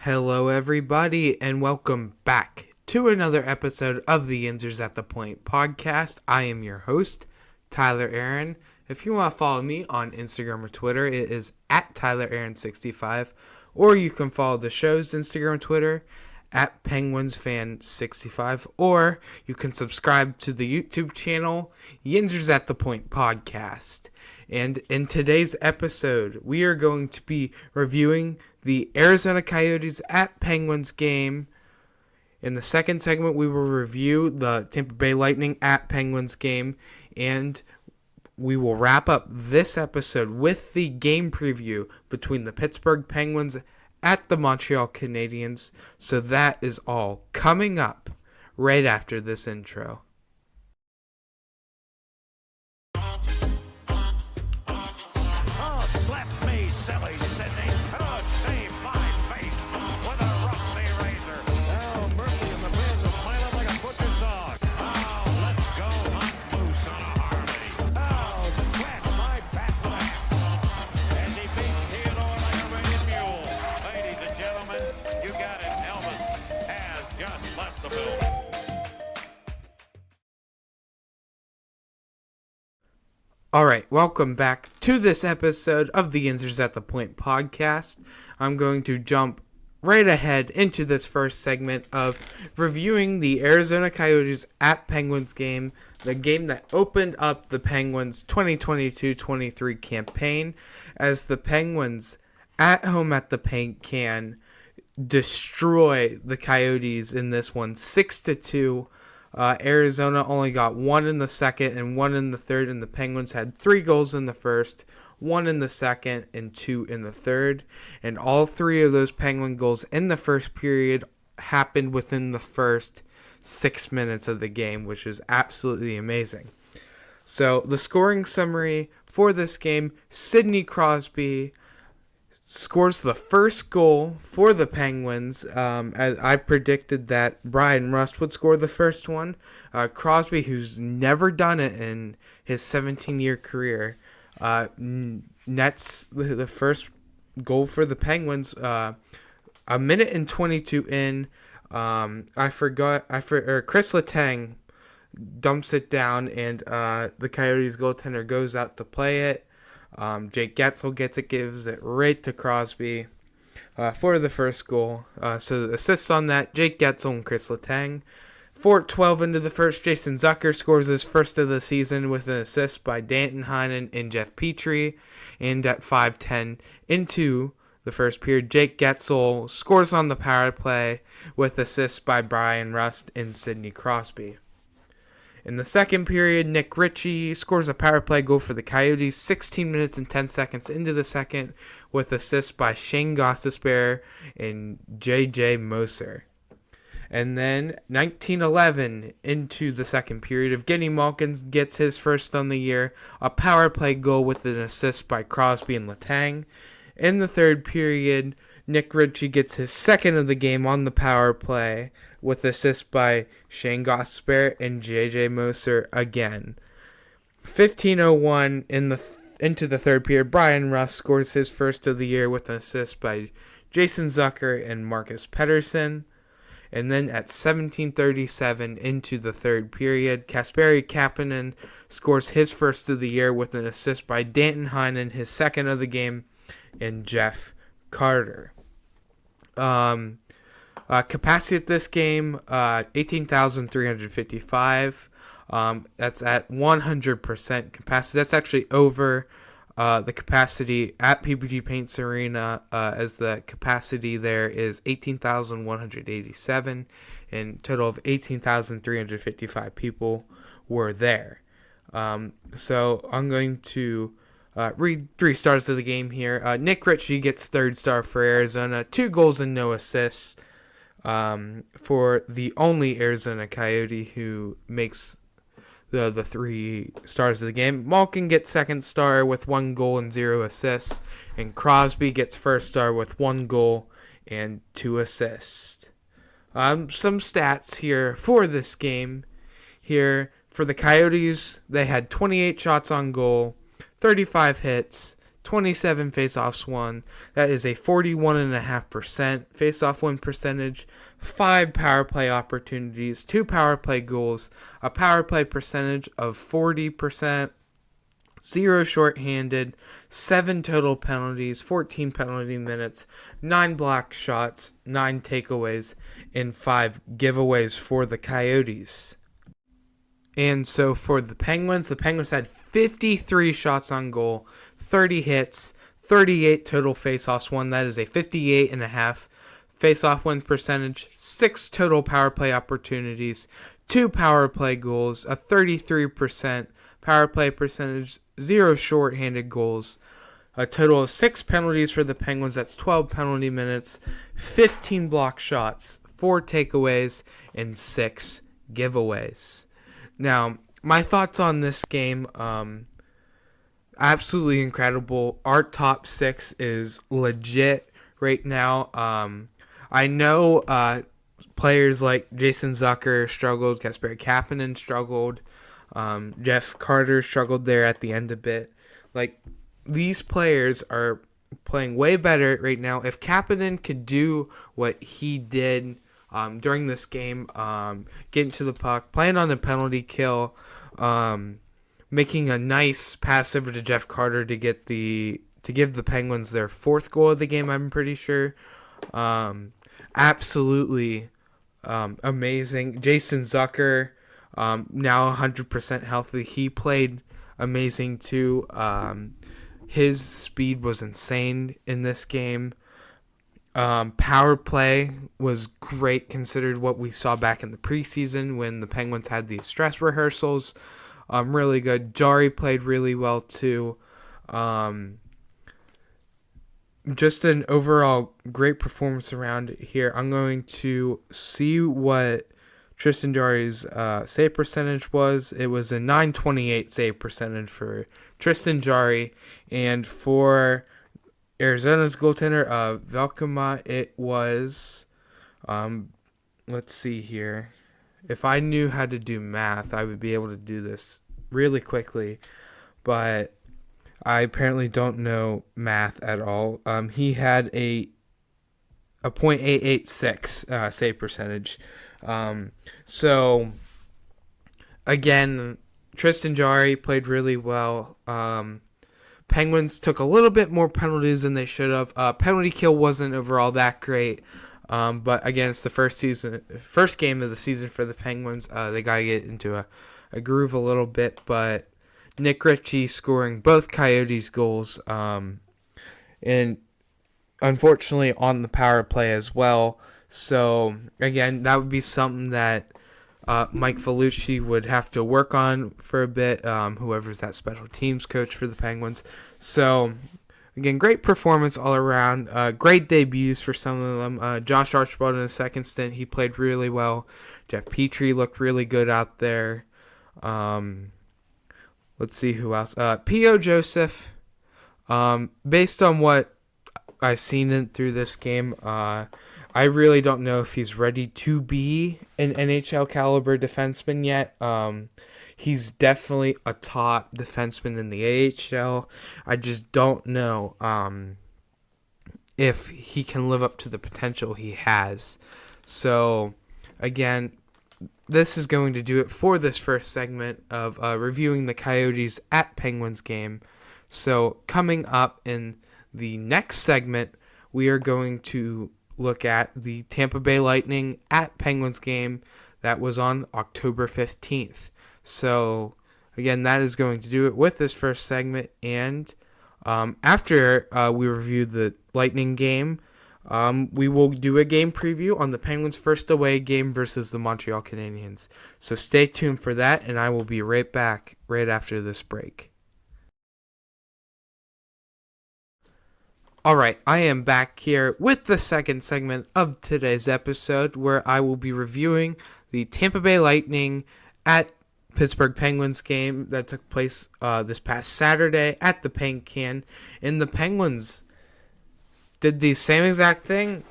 Hello, everybody, and welcome back to another episode of the Yinzers at the Point podcast. I am your host, Tyler Aaron. If you want to follow me on Instagram or Twitter, it is at TylerAaron65, or you can follow the show's Instagram and Twitter at PenguinsFan65, or you can subscribe to the YouTube channel, Yinzers at the Point podcast. And in today's episode, we are going to be reviewing the Arizona Coyotes at Penguins game. In the second segment, we will review the Tampa Bay Lightning at Penguins game, and we will wrap up this episode with the game preview between the Pittsburgh Penguins at the Montreal Canadiens. So that is all coming up right after this intro. All right, welcome back to this episode of the Yinzers at the Point podcast. I'm going to jump right ahead into this first segment of reviewing the Arizona Coyotes at Penguins game, the game that opened up the Penguins' 2022-23 campaign, as the Penguins at home at the Paint can destroy the Coyotes in this one 6-2. Arizona only got one in the second and one in the third, and the Penguins had 3 goals in the first, 1 in the second, and 2 in the third. And all 3 of those Penguin goals in the first period happened within the first 6 minutes of the game, which is absolutely amazing. So the scoring summary for this game: Sidney Crosby scores the first goal for the Penguins. As I predicted that Bryan Rust would score the first one. Crosby, who's never done it in his 17-year career, nets the first goal for the Penguins. A minute and 22 in. Chris Letang dumps it down, and the Coyotes goaltender goes out to play it. Jake Getzel gets it, gives it right to Crosby for the first goal. So the assists on that, Jake Getzel and Chris Letang. 4:12 into the first, Jason Zucker scores his first of the season with an assist by Danton Heinen and Jeff Petrie. And at 5:10 into the first period, Jake Getzel scores on the power play with assists by Bryan Rust and Sidney Crosby. In the second period, Nick Ritchie scores a power play goal for the Coyotes 16 minutes and 10 seconds into the second with assists by Shane Gostisbehere and J.J. Moser. And then 19:11 into the second period, Evgeny Malkin gets his first on the year, a power play goal with an assist by Crosby and Letang. In the third period, Nick Ritchie gets his second of the game on the power play with assists by Shane Gostisbehere and J.J. Moser again. 15:01 into the third period, Bryan Rust scores his first of the year with an assist by Jason Zucker and Marcus Pettersson. And then at 17:37 into the third period, Kasperi Kapanen scores his first of the year with an assist by Danton Heinen, his second of the game, and Jeff Carter. Capacity at this game, 18,355. That's at 100% capacity. That's actually over the capacity at PPG Paints Arena, as the capacity there is 18,187, and total of 18,355 people were there. So I'm going to read 3 stars of the game here. Nick Ritchie gets third star for Arizona, 2 goals and no assists. For the only Arizona Coyote who makes the 3 stars of the game. Malkin gets second star with 1 goal and 0 assists, and Crosby gets first star with 1 goal and 2 assists. Some stats here for this game. Here for the Coyotes, they had 28 shots on goal, 35 hits, 27 faceoffs won. That is a 41.5% faceoff win percentage. 5 power play opportunities, 2 power play goals, a power play percentage of 40%, 0 shorthanded, 7 total penalties, 14 penalty minutes, 9 blocked shots, 9 takeaways, and 5 giveaways for the Coyotes. And so for the Penguins had 53 shots on goal, 30 hits, 38 total faceoffs won. That is a 58.5 faceoff win percentage, 6 total power play opportunities, 2 power play goals, a 33% power play percentage, 0 shorthanded goals, a total of 6 penalties for the Penguins. That's 12 penalty minutes, 15 block shots, 4 takeaways, and 6 giveaways. Now, my thoughts on this game, absolutely incredible. Our top 6 is legit right now. I know players like Jason Zucker struggled, Kasperi Kapanen struggled, Jeff Carter struggled there at the end a bit. Like, these players are playing way better right now. If Kapanen could do what he did during this game, getting to the puck, playing on the penalty kill, making a nice pass over to Jeff Carter to give the Penguins their 4th goal of the game, I'm pretty sure. Absolutely amazing. Jason Zucker, now 100% healthy. He played amazing too. His speed was insane in this game. Power play was great considered what we saw back in the preseason when the Penguins had these stress rehearsals. Really good. Jari played really well too. Just an overall great performance around here. I'm going to see what Tristan Jari's save percentage was. It was a .928 save percentage for Tristan Jari, and for Arizona's goaltender, Velkama, it was, let's see here. If I knew how to do math, I would be able to do this really quickly, but I apparently don't know math at all. He had a .886 save percentage. So, again, Tristan Jari played really well. Penguins took a little bit more penalties than they should have. Penalty kill wasn't overall that great. But again, it's the first game of the season for the Penguins. They got to get into a groove a little bit. But Nick Ritchie scoring both Coyotes goals. And unfortunately on the power play as well. So again, that would be something that Mike Vellucci would have to work on for a bit, whoever's that special teams coach for the Penguins. So, again, great performance all around. Great debuts for some of them. Josh Archibald in his second stint, he played really well. Jeff Petrie looked really good out there. Let's see who else. P.O. Joseph, based on what I've seen through this game, I really don't know if he's ready to be an NHL caliber defenseman yet. He's definitely a top defenseman in the AHL. I just don't know if he can live up to the potential he has. So, again, this is going to do it for this first segment of reviewing the Coyotes at Penguins game. So, coming up in the next segment, we are going to look at the Tampa Bay Lightning at Penguins game that was on October 15th. So, again, that is going to do it with this first segment. And after we review the Lightning game, we will do a game preview on the Penguins' first away game versus the Montreal Canadiens. So stay tuned for that, and I will be right back right after this break. Alright, I am back here with the second segment of today's episode where I will be reviewing the Tampa Bay Lightning at Pittsburgh Penguins game that took place this past Saturday at the Paint Can. And the Penguins did the same exact thing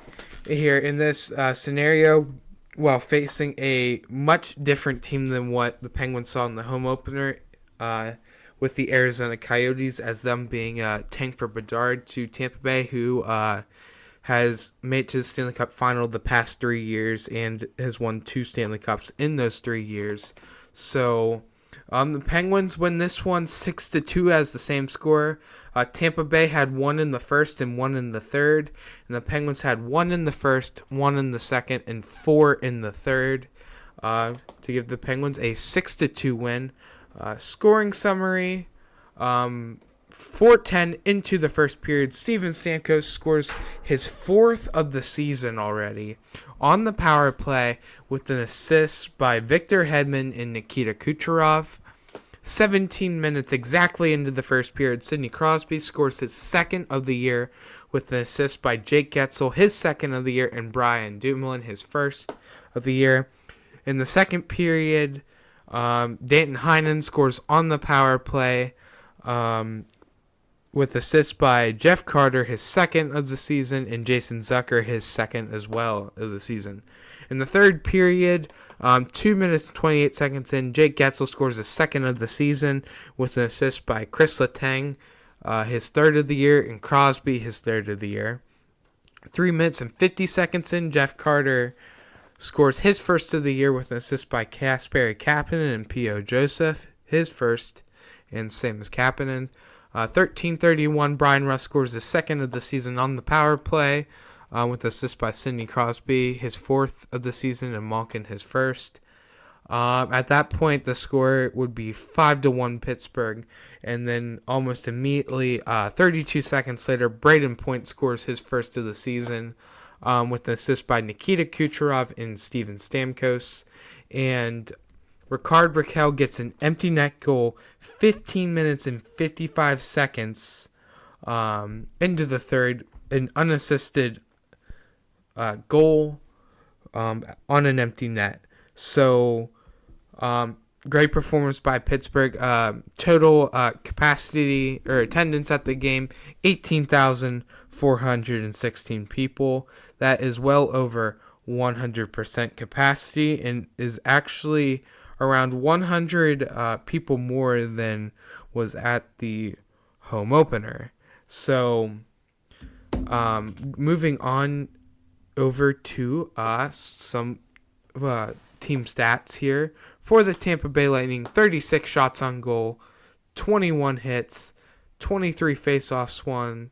here in this scenario while facing a much different team than what the Penguins saw in the home opener. with the Arizona Coyotes as them being tank for Bedard to Tampa Bay, who has made it to the Stanley Cup final the past 3 years and has won 2 Stanley Cups in those 3 years. So the Penguins win this one 6-2 as the same score. Tampa Bay had 1 in the first and 1 in the third, and the Penguins had 1 in the first, 1 in the second, and 4 in the third to give the Penguins a 6-2 win. Scoring summary. 4:10 into the first period, Steven Stamkos scores his 4th of the season already on the power play with an assist by Victor Hedman and Nikita Kucherov. 17 minutes exactly into the first period, Sidney Crosby scores his 2nd of the year with an assist by Jake Guentzel, his 2nd of the year, and Brian Dumoulin, his 1st of the year. In the second period, Danton Heinen scores on the power play with assists by Jeff Carter, his 2nd of the season, and Jason Zucker, his 2nd as well of the season. In the third period, 2 minutes and 28 seconds in, Jake Guentzel scores his 2nd of the season with an assist by Chris Letang, his 3rd of the year, and Crosby, his 3rd of the year. 3 minutes and 50 seconds in, Jeff Carter scores his 1st of the year with an assist by Kasperi Kapanen and P.O. Joseph, his 1st, and same as Kapanen. 13:31, Brian Rust scores his 2nd of the season on the power play with assist by Sidney Crosby, his 4th of the season, and Malkin, his 1st. At that point, the score would be 5-1 Pittsburgh, and then almost immediately, 32 seconds later, Braden Point scores his 1st of the season with an assist by Nikita Kucherov and Steven Stamkos, and Ricard Raquel gets an empty net goal 15 minutes and 55 seconds into the third, an unassisted goal on an empty net. So, great performance by Pittsburgh. Total capacity or attendance at the game, 18,416 people. That is well over 100% capacity and is actually around 100 people more than was at the home opener. So, moving on over to some team stats here. For the Tampa Bay Lightning, 36 shots on goal, 21 hits, 23 faceoffs won.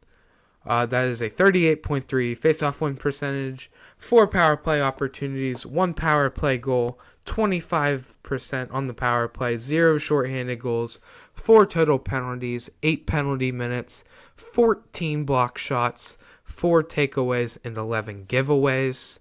That is a 38.3 faceoff win percentage, 4 power play opportunities, 1 power play goal, 25% on the power play, 0 shorthanded goals, 4 total penalties, 8 penalty minutes, 14 block shots, 4 takeaways, and 11 giveaways.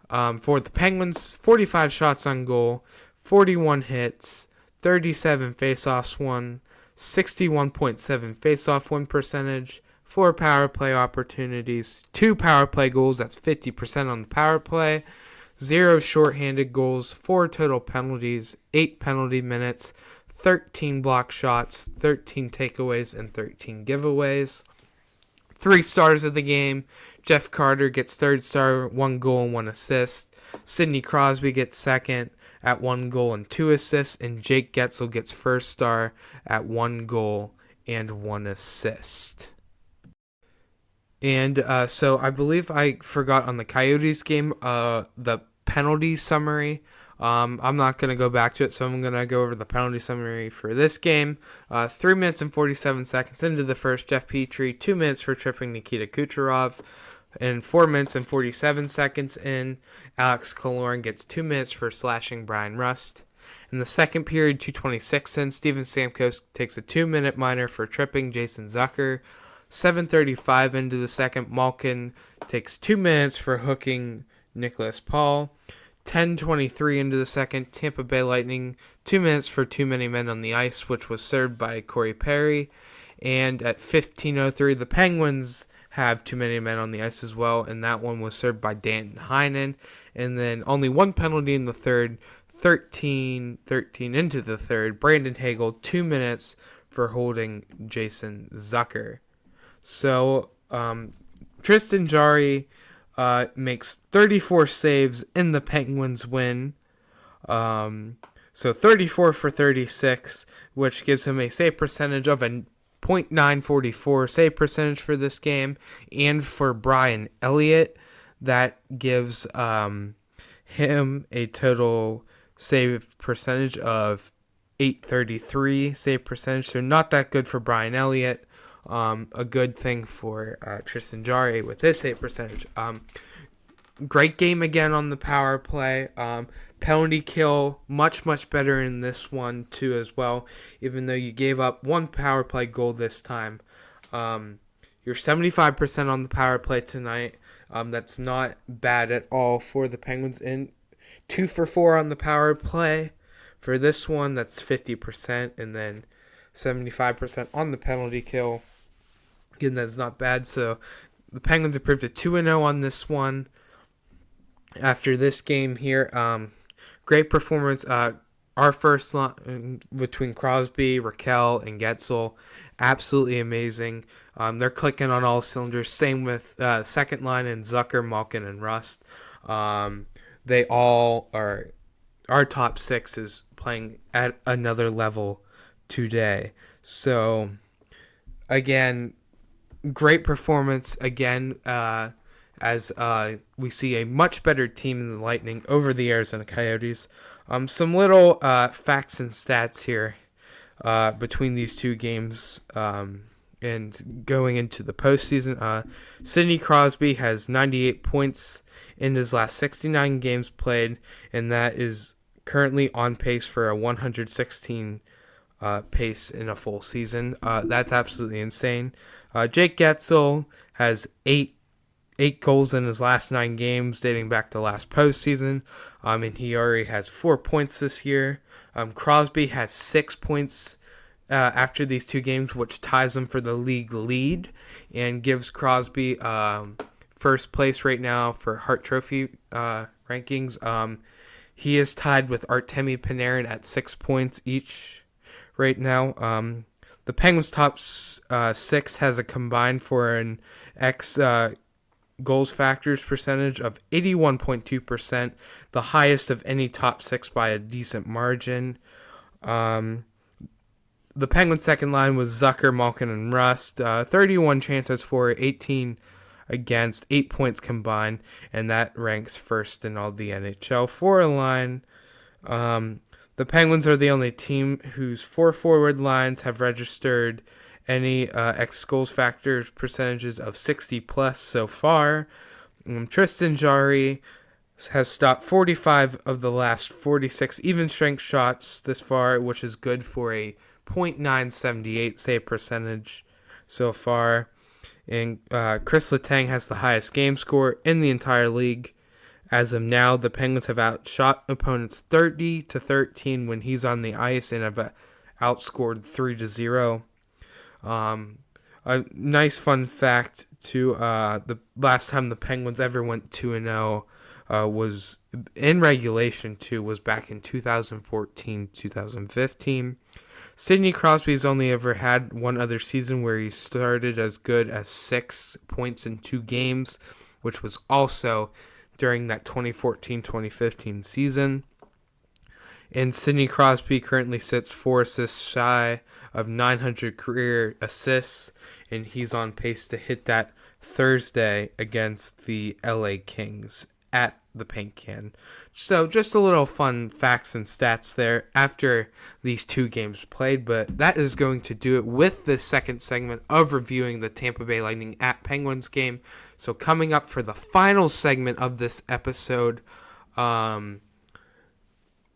For the Penguins, 45 shots on goal, 41 hits, 37 faceoffs won, 61.7 faceoff win percentage, 4 power play opportunities, 2 power play goals, that's 50% on the power play, 0 shorthanded goals, 4 total penalties, 8 penalty minutes, 13 block shots, 13 takeaways, and 13 giveaways. 3 stars of the game. Jeff Carter gets 3rd star, 1 goal and 1 assist. Sidney Crosby gets 2nd at 1 goal and 2 assists. And Jake Guentzel gets 1st star at 1 goal and 1 assist. And so I believe I forgot on the Coyotes game, the penalty summary. I'm not going to go back to it, so I'm going to go over the penalty summary for this game. 3 minutes and 47 seconds into the first, Jeff Petrie, 2 minutes for tripping Nikita Kucherov. And 4 minutes and 47 seconds in, Alex Killorn gets 2 minutes for slashing Brian Rust. In the second period, 2:26 in, Steven Stamkos takes a 2-minute minor for tripping Jason Zucker. 7:35 into the second, Malkin takes 2 minutes for hooking Nicholas Paul. 10:23 into the second, Tampa Bay Lightning, 2 minutes for too many men on the ice, which was served by Corey Perry. And at 15:03, the Penguins have too many men on the ice as well, and that one was served by Danton Heinen. And then only 1 penalty in the third, 13:13 into the third, Brandon Hagel, 2 minutes for holding Jason Zucker. So, Tristan Jarry makes 34 saves in the Penguins win. So 34 for 36, which gives him a save percentage of a .944 save percentage for this game. And for Brian Elliott, that gives him a total save percentage of .833 save percentage. So not that good for Brian Elliott. A good thing for Tristan Jarry with his save percentage. Great game again on the power play. Penalty kill, much better in this one too as well, even though you gave up one power play goal this time. You're 75% on the power play tonight. That's not bad at all for the Penguins. In 2 for 4 on the power play. For this one, that's 50%, and then 75% on the penalty kill. Again, that's not bad. So the Penguins improved to 2-0 on this one. After this game here, great performance. Our first line between Crosby, Raquel, and Getzel, absolutely amazing. They're clicking on all cylinders. Same with second line and Zucker, Malkin, and Rust. They all are. Our top six is playing at another level today. So, again, great performance again. As we see a much better team in the Lightning over the Arizona Coyotes. Some little facts and stats here between these two games and going into the postseason. Sidney Crosby has 98 points in his last 69 games played, and that is currently on pace for a 116 pace in a full season. That's absolutely insane. Jake Getzel has 8 goals in his last 9 games, dating back to last postseason, and he already has 4 points this year. Crosby has 6 points after these 2 games, which ties him for the league lead and gives Crosby first place right now for Hart Trophy rankings. He is tied with Artemi Panarin at 6 points each right now. The Penguins' top 6 has a combined for an goals factors percentage of 81.2%, the highest of any top 6 by a decent margin. The Penguins' second line was Zucker, Malkin, and Rust. 31 chances for, 18 against, 8 points combined, and that ranks first in all the NHL. For a line, the Penguins are the only team whose 4 forward lines have registered any goals factors percentages of 60 plus so far. Tristan Jarry has stopped 45 of the last 46 even strength shots this far, which is good for a .978 save percentage so far. And Chris Letang has the highest game score in the entire league. As of now, the Penguins have outshot opponents 30-13 when he's on the ice and have outscored 3-0. A nice fun fact too, the last time the Penguins ever went 2-0 was in regulation too, was back in 2014-2015. Sidney Crosby's only ever had one other season where he started as good as 6 points in 2 games, which was also during that 2014-2015 season. And Sidney Crosby currently sits 4 assists shy of 900 career assists, and he's on pace to hit that Thursday against the LA Kings at the Paint Can. So just a little fun facts and stats there after these 2 games played, but that is going to do it with this second segment of reviewing the Tampa Bay Lightning at Penguins game. So coming up for the final segment of this episode,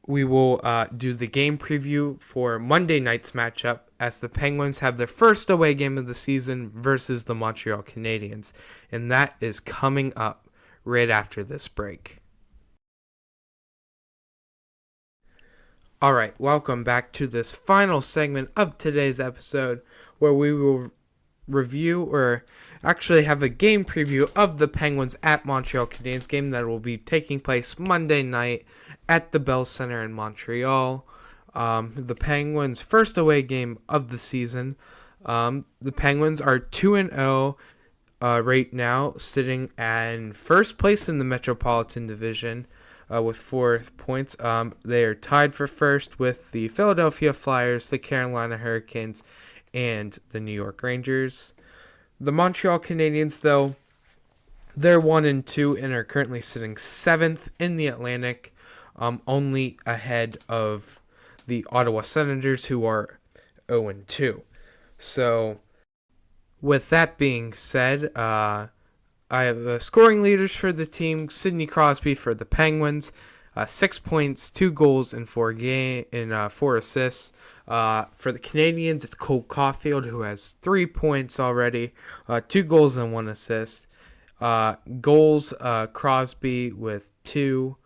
we will do the game preview for Monday night's matchup as the Penguins have their first away game of the season versus the Montreal Canadiens. And that is coming up right after this break. All right, welcome back to this final segment of today's episode where we will review or actually have a game preview of the Penguins at Montreal Canadiens game that will be taking place Monday night at the Bell Center in Montreal. The Penguins' first away game of the season. The Penguins are 2-0 right now, sitting in first place in the Metropolitan Division. with 4 points. They are tied for first with the Philadelphia Flyers, the Carolina Hurricanes, and the New York Rangers. The Montreal Canadiens, though, they're 1-2 and are currently sitting 7th in the Atlantic, only ahead of the Ottawa Senators, who are 0-2. So, with that being said, I have the scoring leaders for the team. Sidney Crosby for the Penguins, 6 points, 2 goals in 4 assists. For the Canadiens, it's Cole Caulfield, who has 3 points already, 2 goals and 1 assist. Goals, Crosby with 2,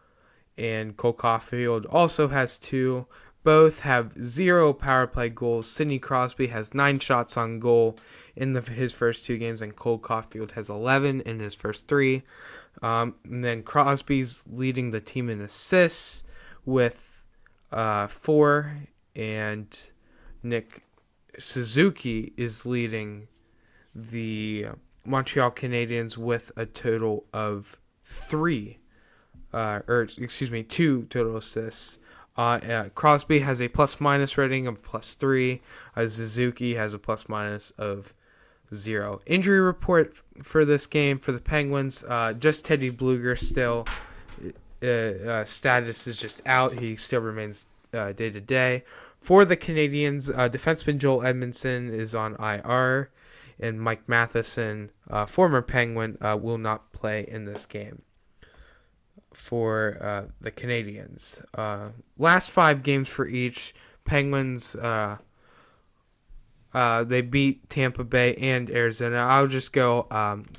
and Cole Caulfield also has 2. Both have 0 power play goals. Sidney Crosby has 9 shots on goal in his first 2 games, and Cole Caulfield has 11 in his first 3. And then Crosby's leading the team in assists with 4, and Nick Suzuki is leading the Montreal Canadiens with a total of 2 total assists. Crosby has a plus-minus rating of +3. Suzuki has a plus-minus of 0. Injury report for this game for the Penguins, just Teddy Blueger still. Status is just out. He still remains day-to-day. For the Canadiens, defenseman Joel Edmondson is on IR, and Mike Matheson, former Penguin, will not play in this game for the Canadiens. Last 5 games for each. Penguins, they beat Tampa Bay and Arizona. I'll just go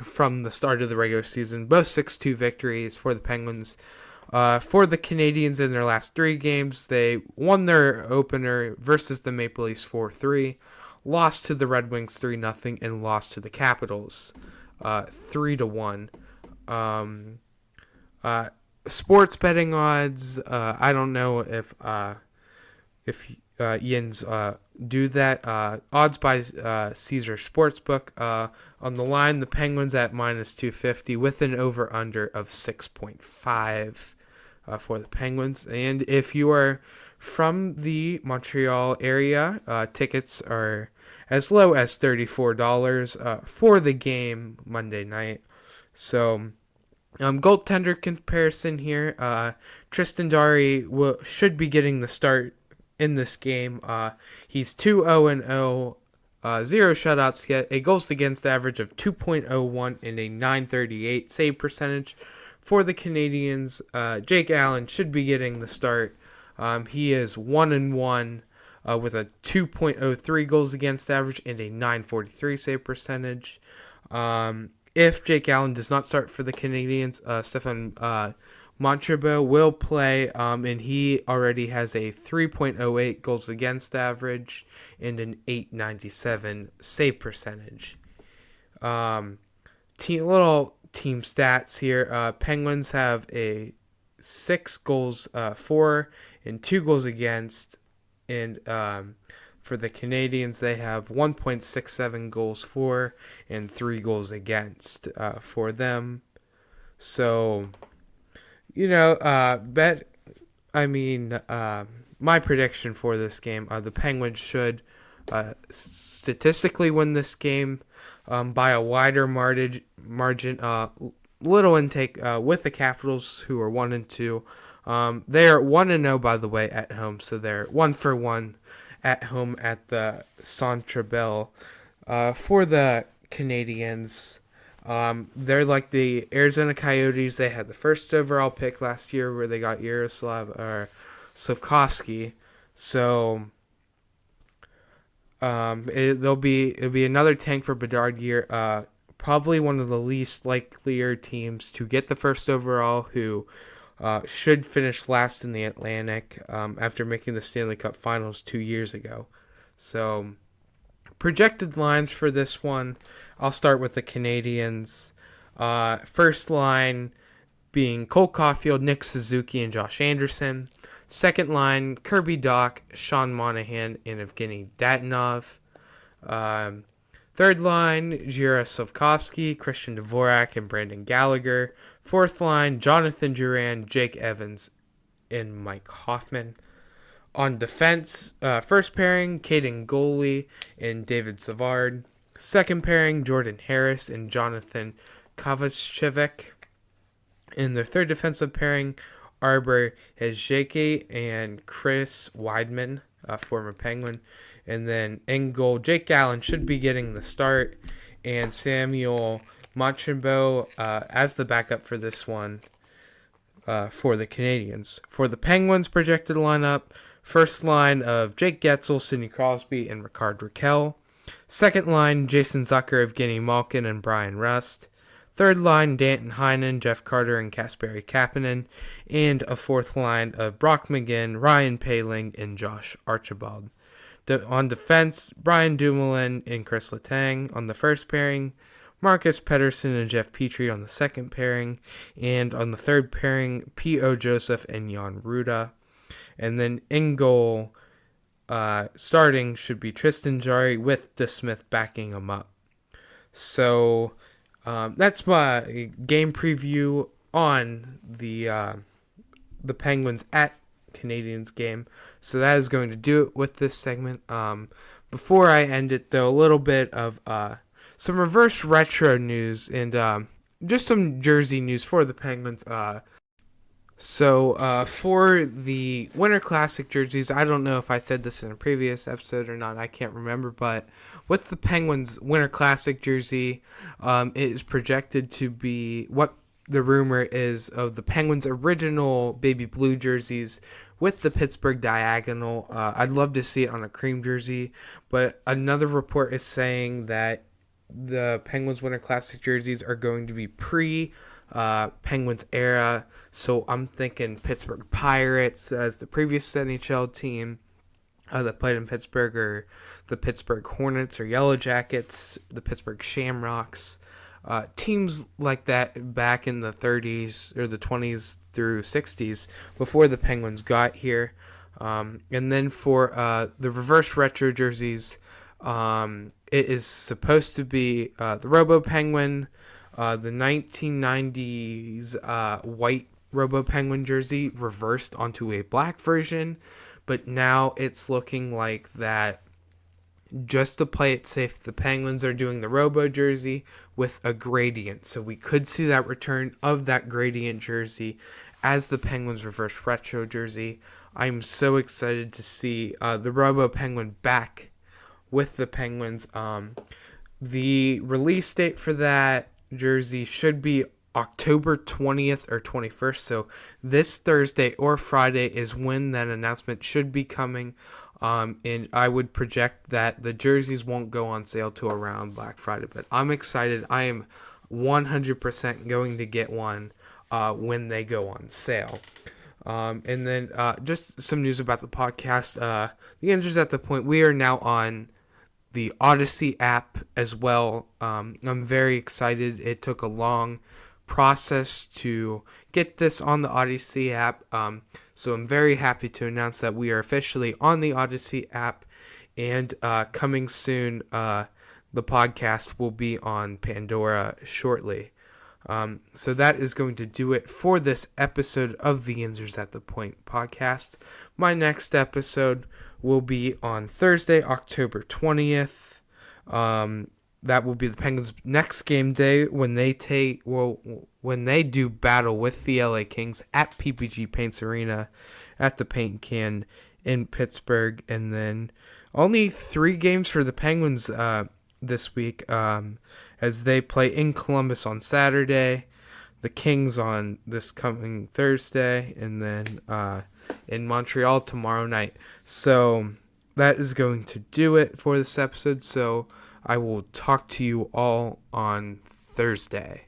from the start of the regular season. Both 6-2 victories for the Penguins. For the Canadiens in their last 3 games, they won their opener versus the Maple Leafs 4-3, lost to the Red Wings 3-0, and lost to the Capitals 3-1. Sports betting odds, I don't know if Yins do that. Odds by Caesar Sportsbook. On the line, the Penguins at -250 with an over-under of 6.5 for the Penguins. And if you are from the Montreal area, tickets are as low as $34 for the game Monday night. So, goaltender comparison here. Tristan Dari should be getting the start in this game. He's 2-0-0, 0 shutouts, yet a goals against average of 2.01 and a .938 save percentage. For the Canadiens, Jake Allen should be getting the start. He is 1-1 with a 2.03 goals against average and a .943 save percentage. If Jake Allen does not start for the Canadiens, Stefan Montrebo will play, and he already has a 3.08 goals against average and an .897 save percentage. Little team stats here. Penguins have a 6 goals for and 2 goals against, and for the Canadiens, they have 1.67 goals for and 3 goals against for them. So, my prediction for this game, the Penguins should statistically win this game by a wider margin. Little intake with the Capitals, who are 1-2. They are 1-0, by the way, at home, so they're 1-1 at home at the Centre Bell. For the Canadiens, they're like the Arizona Coyotes. They had the first overall pick last year, where they got Slavkovsky. So it'll be another tank for Bedard year. Probably one of the least likelier teams to get the first overall, who should finish last in the Atlantic after making the Stanley Cup Finals 2 years ago. So, projected lines for this one, I'll start with the Canadiens. First line being Cole Caulfield, Nick Suzuki, and Josh Anderson. Second line, Kirby Dach, Sean Monahan, and Evgeny Datinov. Third line, Jira Slavkovsky, Christian Dvorak, and Brandon Gallagher. Fourth line, Jonathan Duran, Jake Evans, and Mike Hoffman. On defense, first pairing, Caden Goalie and David Savard. Second pairing, Jordan Harris and Jonathan Kovacevic. In their third defensive pairing, Arbor Hezjeke and Chris Weidman, former Penguin. And then in goal, Jake Allen should be getting the start, and Samuel Montembeault as the backup for this one for the Canadiens. For the Penguins' projected lineup, first line of Jake Getzel, Sidney Crosby, and Ricard Raquel. Second line, Jason Zucker, Evgeny Malkin, and Brian Rust. Third line, Danton Heinen, Jeff Carter, and Kasperi Kapanen. And a fourth line of Brock McGinn, Ryan Poehling, and Josh Archibald. On defense, Brian Dumoulin and Chris Letang on the first pairing. Marcus Pedersen and Jeff Petrie on the second pairing. And on the third pairing, P.O. Joseph and Jan Ruda. And then in goal, starting should be Tristan Jarry with DeSmith backing him up. So that's my game preview on the Penguins at Canadiens game. So that is going to do it with this segment. Before I end it, though, a little bit of some reverse retro news and just some jersey news for the Penguins. So for the Winter Classic jerseys, I don't know if I said this in a previous episode or not, I can't remember, but with the Penguins Winter Classic jersey, it is projected to be what the rumor is of the Penguins' original baby blue jerseys with the Pittsburgh diagonal. I'd love to see it on a cream jersey, but another report is saying that the Penguins Winter Classic jerseys are going to be Penguins era, so I'm thinking Pittsburgh Pirates as the previous NHL team that played in Pittsburgh, or the Pittsburgh Hornets or Yellow Jackets, the Pittsburgh Shamrocks, teams like that back in the 30s or the 20s through 60s before the Penguins got here. And then for the reverse retro jerseys, it is supposed to be the Robo Penguin, the 1990s white Robo Penguin jersey reversed onto a black version, but now it's looking like that just to play it safe, the Penguins are doing the Robo jersey with a gradient. So we could see that return of that gradient jersey as the Penguins reverse retro jersey. I'm so excited to see the Robo Penguin back with the Penguins. The release date for that jersey should be October 20th or 21st. So this Thursday or Friday is when that announcement should be coming. And I would project that the jerseys won't go on sale till around Black Friday. But I'm excited. I am 100% going to get one when they go on sale. And then just some news about the podcast. The Answer's at the Point. We are now on the Audacy app as well. I'm very excited. It took a long process to get this on the Audacy app. So I'm very happy to announce that we are officially on the Audacy app, and coming soon, the podcast will be on Pandora shortly. So that is going to do it for this episode of the Answers at the Point podcast. My next episode will be on Thursday, October 20th. That will be the Penguins' next game day when they do battle with the LA Kings at PPG Paints Arena at the Paint Can in Pittsburgh. And then only 3 games for the Penguins this week as they play in Columbus on Saturday, the Kings on this coming Thursday, and then in Montreal tomorrow night. So that is going to do it for this episode. So I will talk to you all on Thursday.